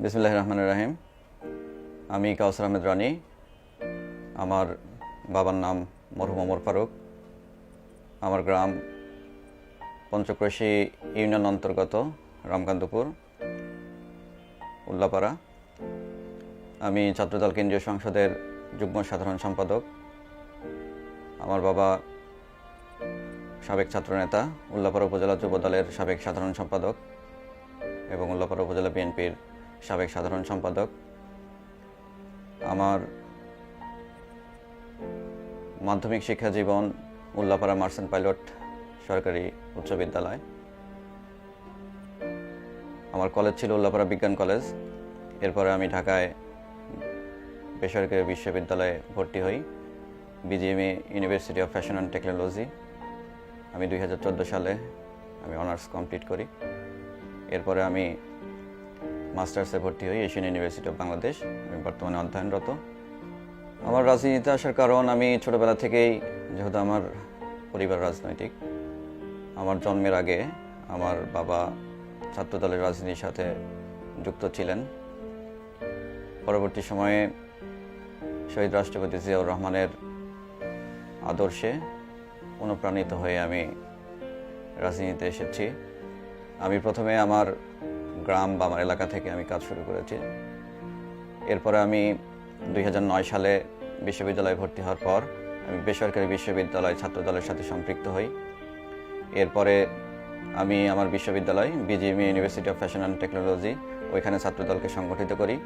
বিসমিল্লাহির রহমানির রহিম। আমি কাউসার আহমেদ রানী। আমার বাবার নাম মরহুম ওমর ফারুক। আমার গ্রাম পঞ্চক্রোশী ইউনিয়ন অন্তর্গত রামকান্তপুর, উল্লাপাড়া। আমি ছাত্রদল কেন্দ্রীয় সংসদের যুগ্ম সাধারণ সম্পাদক। আমার বাবা সাবেক ছাত্রনেতা, উল্লাপাড়া উপজেলা যুব দলের সাবেক সাধারণ সম্পাদক এবং উল্লাপাড়া উপজেলা বিএনপির সাবেক সাধারণ সম্পাদক। আমার মাধ্যমিক শিক্ষা জীবন উল্লাপাড়া মার্চেন্ট পাইলট সরকারি উচ্চ বিদ্যালয়। আমার কলেজ ছিল উল্লাপাড়া বিজ্ঞান কলেজ। এরপরে আমি ঢাকায় বেসরকারি বিশ্ববিদ্যালয়ে ভর্তি হই, BGME university of fashion and technology. আমি 2014 সালে আমি অনার্স কমপ্লিট করি। এরপরে আমি মাস্টার্সে ভর্তি হই এশিয়ান ইউনিভার্সিটি অফ বাংলাদেশ। আমি বর্তমানে অধ্যয়নরত। আমার রাজনীতিতে আসার কারণ, আমি ছোটোবেলা থেকেই, যেহেতু আমার পরিবার রাজনৈতিক, আমার জন্মের আগে আমার বাবা ছাত্রদলের রাজনীতির সাথে যুক্ত ছিলেন। পরবর্তী সময়ে শহীদ রাষ্ট্রপতি জিয়াউর রহমানের আদর্শে অনুপ্রাণিত হয়ে আমি রাজনীতিতে এসেছি। আমি প্রথমে আমার গ্রাম বা আমার এলাকা থেকে আমি কাজ শুরু করেছি। এরপরে আমি 2009 সালে বিশ্ববিদ্যালয়ে ভর্তি হওয়ার পর আমি বেসরকারি বিশ্ববিদ্যালয় ছাত্রদলের সাথে সম্পৃক্ত হই। এরপরে আমি আমার বিশ্ববিদ্যালয় BGME university of fashion and technology, ওইখানে ছাত্রদলকে সংগঠিত করি।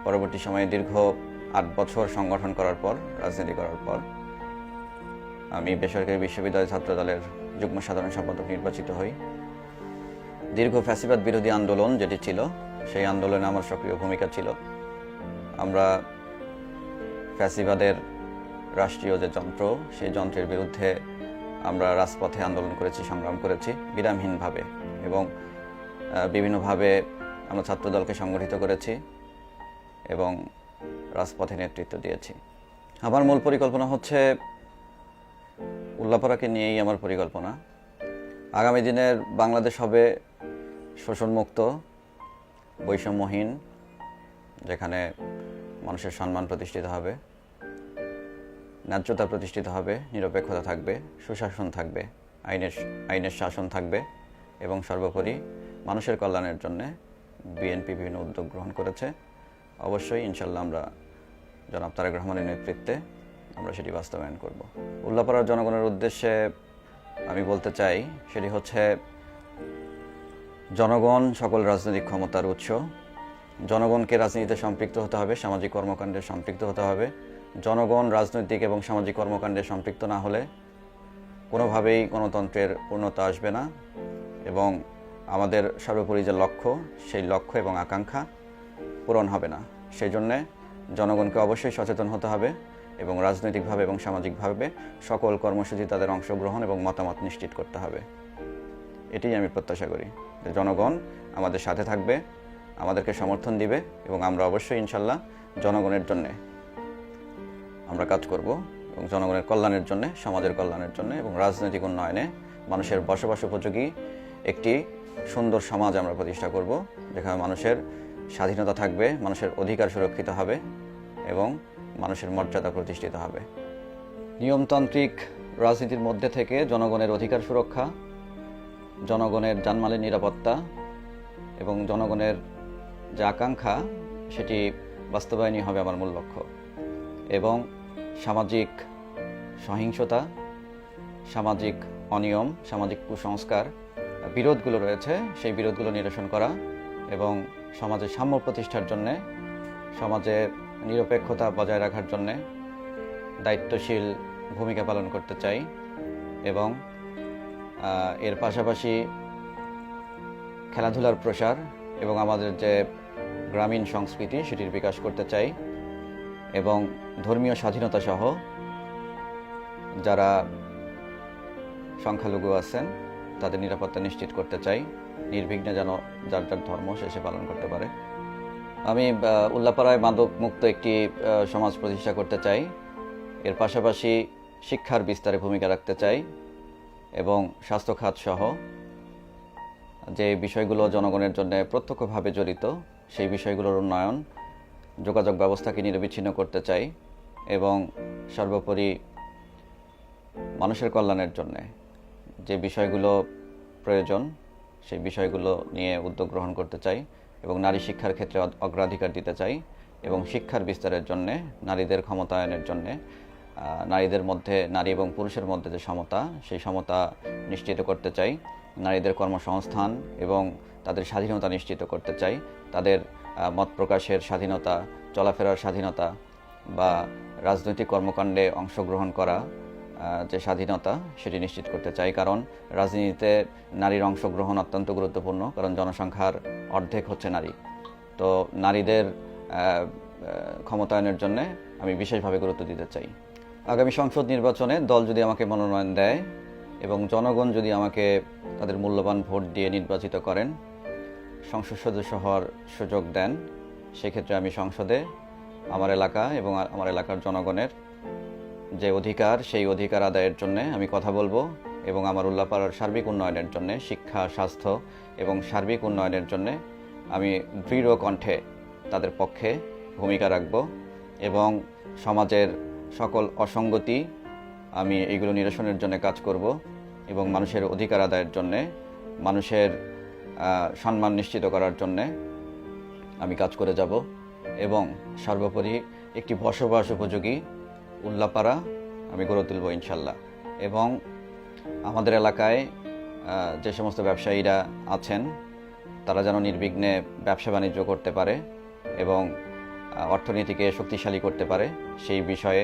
পরবর্তী সময়ে দীর্ঘ 8 বছর সংগঠন করার পর, রাজনীতি করার পর, আমি বেসরকারি বিশ্ববিদ্যালয় ছাত্রদলের যুগ্ম সাধারণ সম্পাদক নির্বাচিত হই। দীর্ঘ ফ্যাসিবাদ বিরোধী আন্দোলন যেটি ছিল, সেই আন্দোলনে আমার সক্রিয় ভূমিকা ছিল। আমরা ফ্যাসিবাদের রাষ্ট্রীয় যে যন্ত্র, সেই যন্ত্রের বিরুদ্ধে আমরা রাজপথে আন্দোলন করেছি, সংগ্রাম করেছি বিরামহীনভাবে, এবং বিভিন্নভাবে আমরা ছাত্রদলকে সংগঠিত করেছি এবং রাজপথে নেতৃত্ব দিয়েছি। আমার মূল পরিকল্পনা হচ্ছে, উল্লাপাড়াকে নিয়েই আমার পরিকল্পনা। আগামী দিনের বাংলাদেশ হবে শোষণমুক্ত, বৈষম্যহীন, যেখানে মানুষের সম্মান প্রতিষ্ঠিত হবে, ন্যায্যতা প্রতিষ্ঠিত হবে, নিরপেক্ষতা থাকবে, সুশাসন থাকবে, আইনের শাসন থাকবে, এবং সর্বোপরি মানুষের কল্যাণের জন্য বিএনপি বিভিন্ন উদ্যোগ গ্রহণ করেছে। অবশ্যই ইনশাল্লাহ আমরা জনাব তারেক রহমানের নেতৃত্বে আমরা সেটি বাস্তবায়ন করব। উল্লাপাড়ার জনগণের উদ্দেশ্যে আমি বলতে চাই, সেটি হচ্ছে, জনগণ সকল রাজনৈতিক ক্ষমতার উৎস। জনগণকে রাজনীতিতে সম্পৃক্ত হতে হবে, সামাজিক কর্মকাণ্ডে সম্পৃক্ত হতে হবে। জনগণ রাজনৈতিক এবং সামাজিক কর্মকাণ্ডে সম্পৃক্ত না হলে কোনোভাবেই গণতন্ত্রের পূর্ণতা আসবে না, এবং আমাদের সর্বোপরি যে লক্ষ্য, সেই লক্ষ্য এবং আকাঙ্ক্ষা পূরণ হবে না। সেই জন্যে জনগণকে অবশ্যই সচেতন হতে হবে এবং রাজনৈতিকভাবে এবং সামাজিকভাবে সকল কর্মসূচি তাদের অংশগ্রহণ এবং মতামত নিশ্চিত করতে হবে। এটাই আমি প্রত্যাশা করি, যে জনগণ আমাদের সাথে থাকবে, আমাদেরকে সমর্থন দিবে, এবং আমরা অবশ্যই ইনশাল্লাহ জনগণের জন্যে আমরা কাজ করব, এবং জনগণের কল্যাণের জন্যে, সমাজের কল্যাণের জন্যে এবং রাজনৈতিক উন্নয়নে মানুষের বসবাস উপযোগী একটি সুন্দর সমাজ আমরা প্রতিষ্ঠা করব, যেখানে মানুষের স্বাধীনতা থাকবে, মানুষের অধিকার সুরক্ষিত হবে এবং মানুষের মর্যাদা প্রতিষ্ঠিত হবে। নিয়মতান্ত্রিক রাজনীতির মধ্যে থেকে জনগণের অধিকার সুরক্ষা, জনগণের জানমালের নিরাপত্তা এবং জনগণের যে আকাঙ্ক্ষা, সেটি বাস্তবায়নই হবে আমার মূল লক্ষ্য। এবং সামাজিক সহিংসতা, সামাজিক অনিয়ম, সামাজিক কুসংস্কার, বিরোধগুলো রয়েছে, সেই বিরোধগুলো নিরসন করা এবং সমাজে সাম্য প্রতিষ্ঠার জন্যে, সমাজে নিরপেক্ষতা বজায় রাখার জন্যে দায়িত্বশীল ভূমিকা পালন করতে চাই। এবং এর পাশাপাশি খেলাধুলার প্রসার এবং আমাদের যে গ্রামীণ সংস্কৃতি, সেটির বিকাশ করতে চাই, এবং ধর্মীয় স্বাধীনতা সহ যারা সংখ্যালঘু আছেন তাদের নিরাপত্তা নিশ্চিত করতে চাই, নির্বিঘ্নে যেন যার যার ধর্ম সে পালন করতে পারে। আমি উল্লাপাড়ায় মাদক মুক্ত একটি সমাজ প্রতিষ্ঠা করতে চাই। এর পাশাপাশি শিক্ষার বিস্তারে ভূমিকা রাখতে চাই এবং স্বাস্থ্য খাত সহ যে বিষয়গুলো জনগণের জন্য প্রত্যক্ষভাবে জড়িত সেই বিষয়গুলোর উন্নয়ন, যোগাযোগ ব্যবস্থাকে নিরবিচ্ছিন্ন করতে চাই এবং সর্বোপরি মানুষের কল্যাণের জন্যে যে বিষয়গুলো প্রয়োজন সেই বিষয়গুলো নিয়ে উদ্যোগ গ্রহণ করতে চাই এবং নারী শিক্ষার ক্ষেত্রে অগ্রাধিকার দিতে চাই এবং শিক্ষার বিস্তারের জন্যে, নারীদের ক্ষমতায়নের জন্যে, নারীদের মধ্যে, নারী এবং পুরুষের মধ্যে যে সমতা, সেই সমতা নিশ্চিত করতে চাই, নারীদের কর্মসংস্থান এবং তাদের স্বাধীনতা নিশ্চিত করতে চাই, তাদের মত প্রকাশের স্বাধীনতা, চলাফেরার স্বাধীনতা বা রাজনৈতিক কর্মকাণ্ডে অংশগ্রহণ করা যে স্বাধীনতা সেটি নিশ্চিত করতে চাই। কারণ রাজনীতিতে নারীর অংশগ্রহণ অত্যন্ত গুরুত্বপূর্ণ, কারণ জনসংখ্যার অর্ধেক হচ্ছে নারী। তো নারীদের ক্ষমতায়নের জন্য আমি বিশেষভাবে গুরুত্ব দিতে চাই। আগামী সংসদ নির্বাচনে দল যদি আমাকে মনোনয়ন দেয় এবং জনগণ যদি আমাকে তাদের মূল্যবান ভোট দিয়ে নির্বাচিত করেন, সংসদ সদস্য হওয়ার সুযোগ দেন, সেক্ষেত্রে আমি সংসদে আমার এলাকা এবং আমার এলাকার জনগণের যে অধিকার, সেই অধিকার আদায়ের জন্য আমি কথা বলবো এবং আমার উল্লাপাড়ার সার্বিক উন্নয়নের জন্য, শিক্ষা, স্বাস্থ্য এবং সার্বিক উন্নয়নের জন্য আমি দৃঢ় কণ্ঠে তাদের পক্ষে ভূমিকা রাখব এবং সমাজের সকল অসঙ্গতি আমি এগুলো নিরসনের জন্য কাজ করব এবং মানুষের অধিকার আদায়ের জন্যে, মানুষের সম্মান নিশ্চিত করার জন্যে আমি কাজ করে যাব এবং সর্বোপরি একটি বসবাস উপযোগী উল্লাপাড়া আমি গড়ে তুলব ইনশাল্লাহ। এবং আমাদের এলাকায় যে সমস্ত ব্যবসায়ীরা আছেন তারা যেন নির্বিঘ্নে ব্যবসা বাণিজ্য করতে পারে এবং অর্থনীতিকে শক্তিশালী করতে পারে, সেই বিষয়ে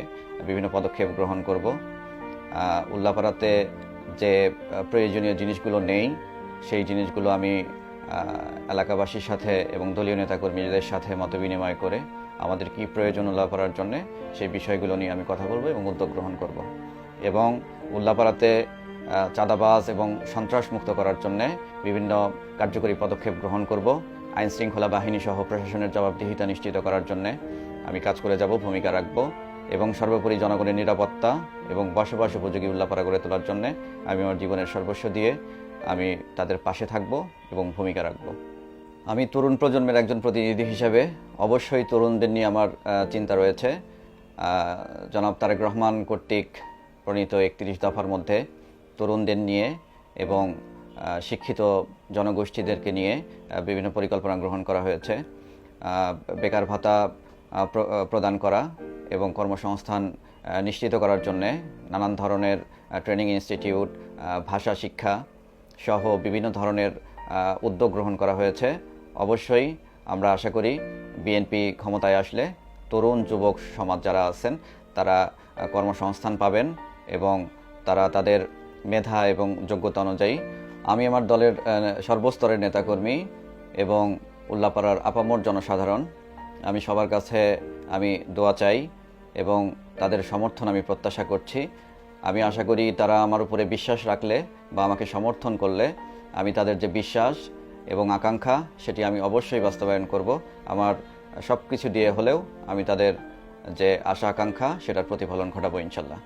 বিভিন্ন পদক্ষেপ গ্রহণ করব। উল্লাপাড়াতে যে প্রয়োজনীয় জিনিসগুলো নেই সেই জিনিসগুলো আমি এলাকাবাসীর সাথে এবং দলীয় নেতাকর্মীদের সাথে মতবিনিময় করে আমাদের কি প্রয়োজন উল্লাপাড়ার জন্য সেই বিষয়গুলো নিয়ে আমি কথা বলবো এবং উদ্যোগ গ্রহণ করব। এবং উল্লাপাড়াতে চাঁদাবাজ এবং সন্ত্রাস মুক্ত করার জন্য বিভিন্ন কার্যকরী পদক্ষেপ গ্রহণ করব। আইন শৃঙ্খলা বাহিনী সহ প্রশাসনের জবাবদিহিতা নিশ্চিত করার জন্য আমি কাজ করে যাব, ভূমিকা রাখব এবং সর্বোপরি জনগণের নিরাপত্তা এবং বসবাস উপযোগী উল্লাপাড়া গড়ে তোলার জন্য আমি আমার জীবনের সর্বস্ব দিয়ে আমি তাদের পাশে থাকব এবং ভূমিকা রাখব। আমি তরুণ প্রজন্মের একজন প্রতিনিধি হিসেবে অবশ্যই তরুণদের নিয়ে আমার চিন্তা রয়েছে। জনাব তারেক রহমান কর্তৃক প্রণীত 31 দফার মধ্যে তরুণদের নিয়ে এবং শিক্ষিত জনগোষ্ঠীদেরকে নিয়ে বিভিন্ন পরিকল্পনা গ্রহণ করা হয়েছে। বেকার ভাতা প্রদান করা এবং কর্মসংস্থান নিশ্চিত করার জন্যে নানান ধরনের ট্রেনিং ইনস্টিটিউট, ভাষা শিক্ষা সহ বিভিন্ন ধরনের উদ্যোগ গ্রহণ করা হয়েছে। অবশ্যই আমরা আশা করি বিএনপি ক্ষমতায় আসলে তরুণ যুবক সমাজ যারা আছেন তারা কর্মসংস্থান পাবেন এবং তারা তাদের মেধা এবং যোগ্যতা অনুযায়ী, আমি আমার দলের সর্বস্তরের নেতাকর্মী এবং উল্লাপাড়ার আপামর জনসাধারণ, আমি সবার কাছে আমি দোয়া চাই এবং তাদের সমর্থন আমি প্রত্যাশা করছি। আমি আশা করি তারা আমার উপরে বিশ্বাস রাখলে বা আমাকে সমর্থন করলে আমি তাদের যে বিশ্বাস এবং আকাঙ্ক্ষা সেটি আমি অবশ্যই বাস্তবায়ন করব। আমার সব কিছু দিয়ে হলেও আমি তাদের যে আশা আকাঙ্ক্ষা সেটার প্রতিফলন ঘটাবো ইনশাল্লাহ।